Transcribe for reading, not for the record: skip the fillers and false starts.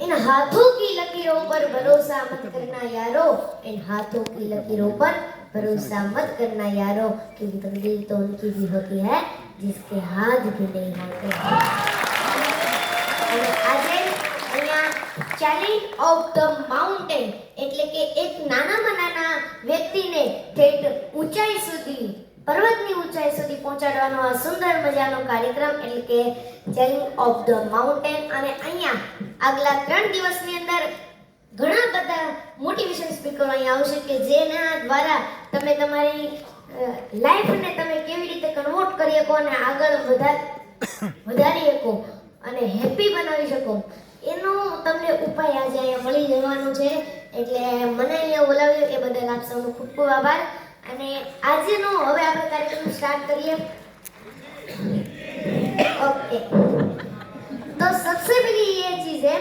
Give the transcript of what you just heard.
इन हाथों की लकीरों पर भरोसा मत करना यारो, इन हाथों की लकीरों पर भरोसा मत करना यारो, क्योंकि तकदीर तो उनकी भी होती है जिसके हाथ भी नहीं होते हैं। અને આજે અહીંયા ચેલેન્જ ઓફ ધ માઉન્ટેન એટલે કે એક નાનામાં નાના વ્યક્તિને ઠેઠ ઊંચાઈ સુધી, પર્વતની ઊંચાઈ સુધી પહોંચાડવાનો આ સુંદર મજાનો કાર્યક્રમ એટલે કે ચેલેન્જ ઓફ ધ માઉન્ટેન. અને અહીંયા આગલા 3 દિવસની અંદર ઘણા બધા મોટિવેશન સ્પીકરો અહીંયા આવશે કે જેના દ્વારા તમે તમારી લાઈફને તમે કેવી રીતે કન્વર્ટ કરી શકો અને આગળ વધારી શકો અને હેપી બનાવી શકો એનો તમને ઉપાય આજે અહીંયા મળી જવાનો છે. એટલે મને અહીંયા બોલાવ્યો એ બદલ આપ સૌનો ખૂબ ખૂબ આભાર. અને આજનો હવે આપણે કાર્યક્રમ સ્ટાર્ટ કરીએ. ओके, तो सबसे पहली ये चीज है